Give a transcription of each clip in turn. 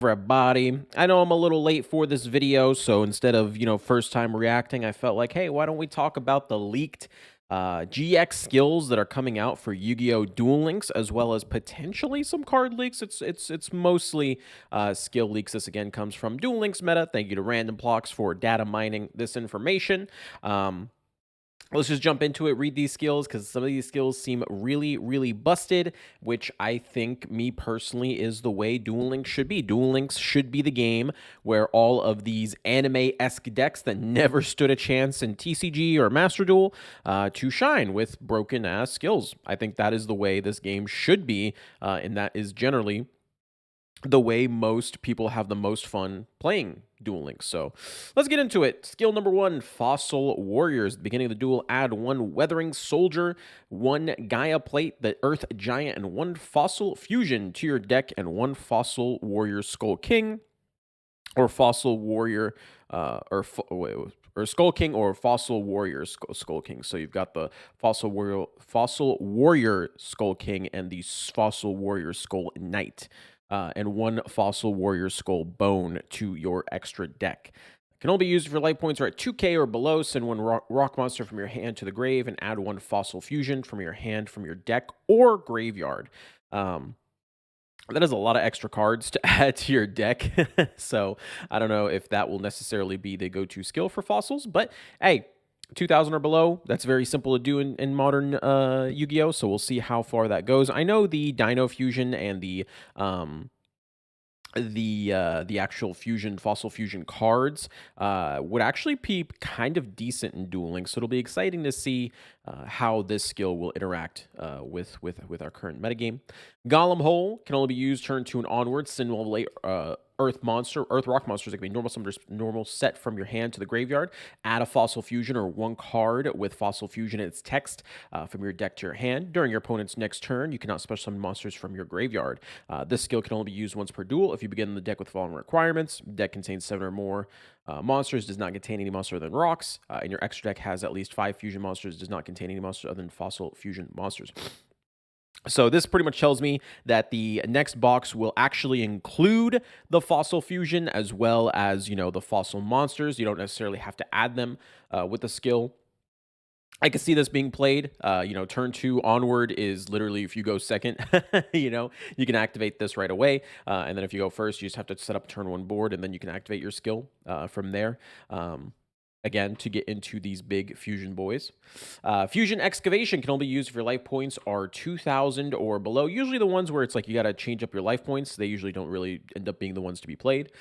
Everybody. I know I'm a little late for this video, so instead of, first time reacting, I felt like, hey, why don't we talk about the leaked GX skills that are coming out for Yu-Gi-Oh! Duel Links, as well as potentially some card leaks. It's mostly skill leaks. This again comes from Duel Links meta. Thank you to Random Blocks for data mining this information. Let's just jump into it, read these skills, because some of these skills seem really, really busted, which I think, me personally, is the way Duel Links should be. Duel Links should be the game where all of these anime-esque decks that never stood a chance in TCG or Master Duel to shine with broken-ass skills. I think that is the way this game should be, and that is generally the way most people have the most fun playing Duel Links. So let's get into it. Skill number 1, Fossil Warriors. At the beginning of the duel, add 1 Weathering Soldier, 1 Gaia Plate, the Earth Giant, and 1 Fossil Fusion to your deck, and 1 Fossil Warrior Skull King, or Fossil Warrior, or Skull King, or Fossil Warrior Skull King. So you've got the Fossil Warrior Skull King and the Fossil Warrior Skull Knight. And 1 Fossil Warrior Skull Bone to your extra deck. Can only be used if your life points are at 2k or below. Send 1 rock monster from your hand to the grave and add 1 Fossil Fusion from your hand, from your deck, or graveyard. That is a lot of extra cards to add to your deck. So I don't know if that will necessarily be the go-to skill for fossils, but hey, 2,000 or below, that's very simple to do in modern Yu-Gi-Oh! So we'll see how far that goes. I know the Dino Fusion and the actual fusion, Fossil Fusion cards would actually be kind of decent in Duel Links. So it'll be exciting to see how this skill will interact with our current metagame. Golem Hole can only be used turn 2 and onwards. Send 1 late Earth Rock monsters that can be normal set from your hand to the graveyard. Add a Fossil Fusion or 1 card with Fossil Fusion in its text from your deck to your hand. During your opponent's next turn, you cannot special summon monsters from your graveyard. This skill can only be used once per duel. If you begin the deck with the following requirements: deck contains 7 or more monsters, does not contain any monster other than rocks, and your extra deck has at least 5 fusion monsters, does not contain any monster other than Fossil Fusion monsters. So this pretty much tells me that the next box will actually include the Fossil Fusion as well as, the Fossil monsters. You don't necessarily have to add them with the skill. I can see this being played. Turn 2 onward is literally if you go second, you can activate this right away. And then if you go first, you just have to set up turn 1 board, and then you can activate your skill from there. Again, to get into these big fusion boys. Fusion Excavation can only be used if your life points are 2,000 or below. Usually the ones where it's like you got to change up your life points, they usually don't really end up being the ones to be played.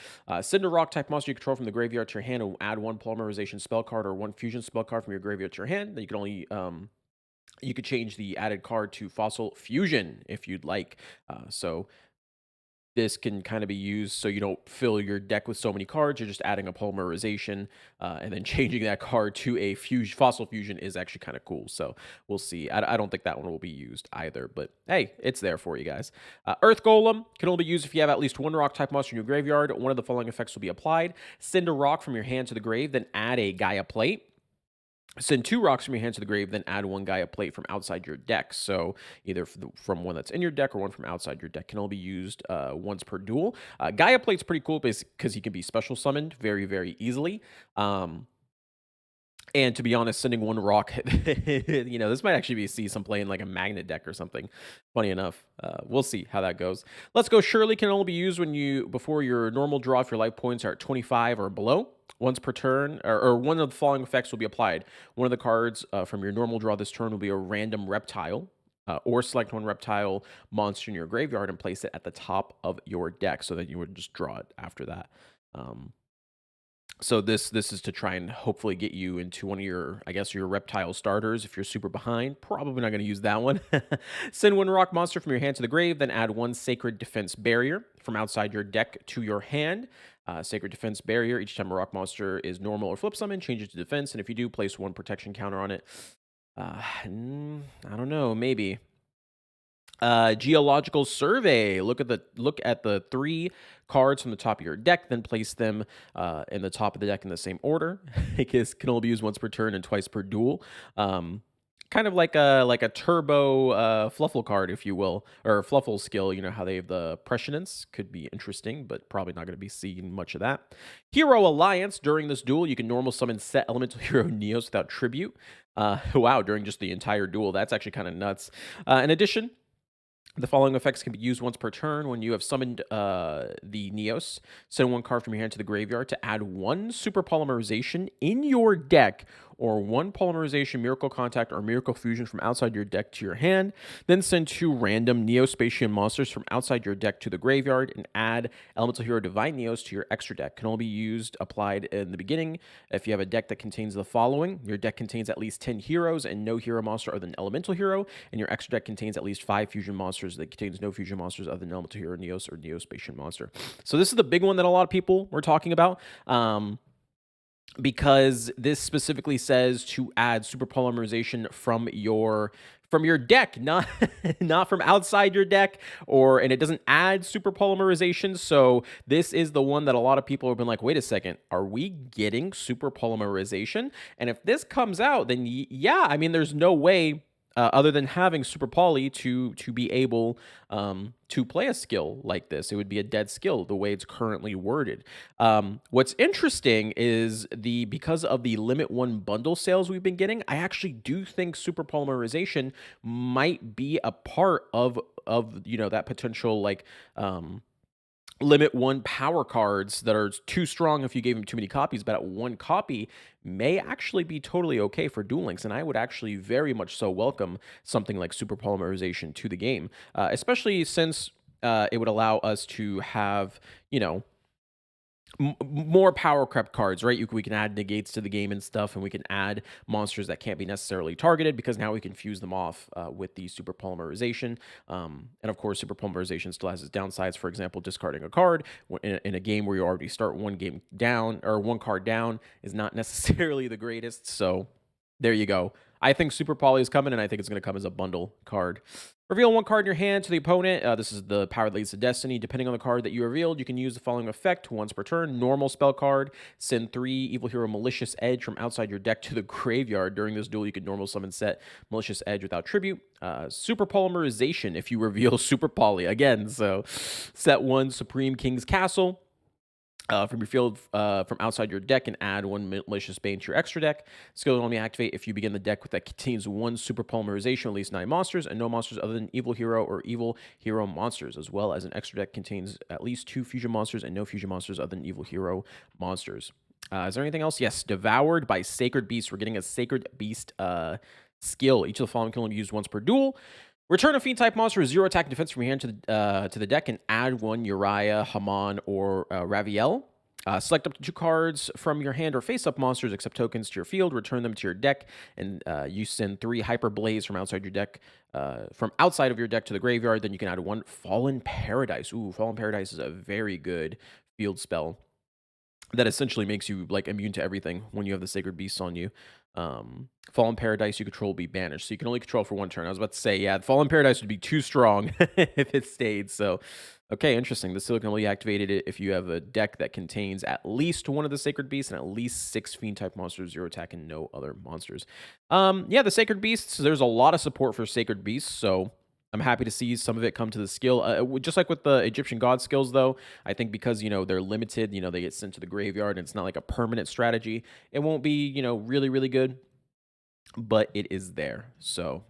Send a rock type monster you control from the graveyard to your hand and add 1 polymerization spell card or 1 fusion spell card from your graveyard to your hand. Then you can only you could change the added card to Fossil Fusion if you'd like. So this can kind of be used so you don't fill your deck with so many cards. You're just adding a polymerization and then changing that card to a Fossil Fusion is actually kind of cool. So we'll see. I don't think that one will be used either, but hey, it's there for you guys. Earth Golem can only be used if you have at least 1 rock type monster in your graveyard. One of the following effects will be applied. Send a rock from your hand to the grave, then add a Gaia Plate. Send 2 rocks from your hand to the grave, then add 1 Gaia Plate from outside your deck. So either from one that's in your deck or one from outside your deck. Can only be used once per duel. Gaia Plate's pretty cool because he can be special summoned very, very easily. And to be honest, sending 1 rock, this might actually see some play in like a magnet deck or something. Funny enough, we'll see how that goes. Let's Go Surely can only be used before your normal draw if your life points are at 25 or below. Once per turn, or one of the following effects will be applied. One of the cards from your normal draw this turn will be a random reptile, or select 1 reptile monster in your graveyard and place it at the top of your deck so that you would just draw it after that. So this is to try and hopefully get you into one of your, your reptile starters if you're super behind. Probably not going to use that one. Send 1 rock monster from your hand to the grave, then add 1 Sacred Defense Barrier from outside your deck to your hand. Sacred Defense Barrier, each time a rock monster is normal or flip summon, change it to defense, and if you do, place 1 protection counter on it. I don't know, maybe. Geological Survey. Look at the 3 cards from the top of your deck, then place them in the top of the deck in the same order. It can only be used once per turn and twice per duel. kind of like a turbo fluffle card, if you will, or fluffle skill. You know how they have the prescience could be interesting, but probably not going to be seeing much of that. Hero Alliance. During this duel, you can normal summon set elemental hero Neos without tribute. Wow, during just the entire duel, that's actually kind of nuts. In addition, the following effects can be used once per turn. When you have summoned the Neos, send one card from your hand to the graveyard to add one super polymerization in your deck, or one polymerization, miracle contact, or miracle fusion from outside your deck to your hand. Then send two random Neospatian monsters from outside your deck to the graveyard and add Elemental Hero Divine Neos to your extra deck. Can only be used applied in the beginning. If you have a deck that contains the following: your deck contains at least 10 heroes and no hero monster other than Elemental Hero, and your extra deck contains at least 5 fusion monsters that contains no fusion monsters other than Elemental Hero Neos or Neospatian monster. So this is the big one that a lot of people were talking about. Because this specifically says to add super polymerization from your deck, not not from outside your deck, and it doesn't add super polymerization. So this is the one that a lot of people have been like, wait a second, are we getting super polymerization? And if this comes out, then yeah, I mean, there's no way other than having super poly to be able to play a skill like this. It would be a dead skill the way it's currently worded. What's interesting is because of the limit one bundle sales we've been getting, I actually do think super polymerization might be a part of that potential limit one power cards that are too strong if you gave them too many copies, but at one copy may actually be totally okay for Duel Links. And I would actually very much so welcome something like super polymerization to the game, especially since it would allow us to have, more power crept cards, right? We can add negates to the game and stuff, and we can add monsters that can't be necessarily targeted because now we can fuse them off with the super polymerization. And of course, super polymerization still has its downsides. For example, discarding a card in a game where you already start one game down or one card down is not necessarily the greatest. So there you go. I think Super Poly is coming, and I think it's going to come as a bundle card. Reveal one card in your hand to the opponent. This is the power that leads to destiny. Depending on the card that you revealed, you can use the following effect once per turn. Normal spell card. Send 3 Evil Hero Malicious Edge from outside your deck to the graveyard. During this duel, you can normal summon set Malicious Edge without tribute. Super Polymerization if you reveal Super Poly. Again, so set 1 Supreme King's Castle from your field from outside your deck and add 1 Malicious Bane to your extra deck. Skill will only activate if you begin the deck that contains 1 super polymerization, at least 9 monsters, and no monsters other than Evil Hero or Evil Hero monsters, as well as an extra deck contains at least 2 fusion monsters and no fusion monsters other than Evil Hero monsters. Is there anything else? Yes, Devoured by Sacred Beast. We're getting a Sacred Beast skill. Each of the following can only be used once per duel. Return a Fiend-type monster with 0 attack and defense from your hand to the deck and add 1 Uriah, Haman, or Raviel. Select up to 2 cards from your hand or face-up monsters, except tokens, to your field. Return them to your deck, and you send 3 Hyper Blaze from outside your deck, from outside of your deck to the graveyard. Then you can add 1 Fallen Paradise. Ooh, Fallen Paradise is a very good field spell that essentially makes you immune to everything when you have the Sacred Beasts on you. Fallen Paradise you control will be banished, so you can only control for 1 turn. I was about to say, yeah, Fallen Paradise would be too strong if it stayed. So, okay, interesting. The skill can only activate it if you have a deck that contains at least 1 of the Sacred Beasts and at least 6 Fiend-type monsters, 0 attack, and no other monsters. Yeah, the Sacred Beasts, there's a lot of support for Sacred Beasts, so I'm happy to see some of it come to the skill. Just like with the Egyptian God skills, though, I think because, they're limited, they get sent to the graveyard, and it's not like a permanent strategy, it won't be, really, really good, but it is there. So,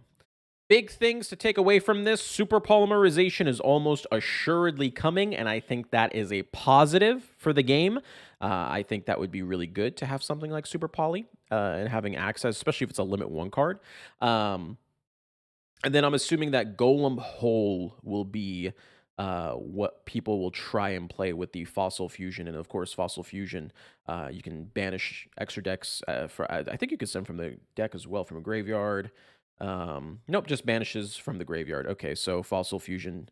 big things to take away from this. Super polymerization is almost assuredly coming, and I think that is a positive for the game. I think that would be really good to have something like Super Poly and having access, especially if it's a limit 1 card. And then I'm assuming that Golem Hole will be what people will try and play with the Fossil Fusion. And of course, Fossil Fusion, you can banish extra decks. I think you can send from the deck as well, from a graveyard. Nope, just banishes from the graveyard. Okay, so Fossil Fusion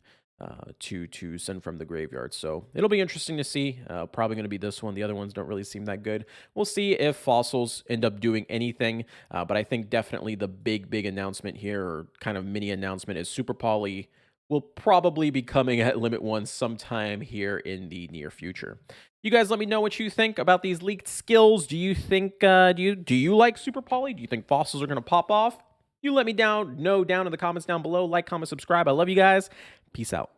to send from the graveyard. So it'll be interesting to see. Probably going to be this one. The other ones don't really seem that good. We'll see if fossils end up doing anything. But I think definitely the big announcement here, or kind of mini announcement, is Super Poly will probably be coming at Limit 1 sometime here in the near future. You guys let me know what you think about these leaked skills. Do you think, do you like Super Poly? Do you think fossils are going to pop off? You let me know down in the comments down below. Like, comment, subscribe. I love you guys. Peace out.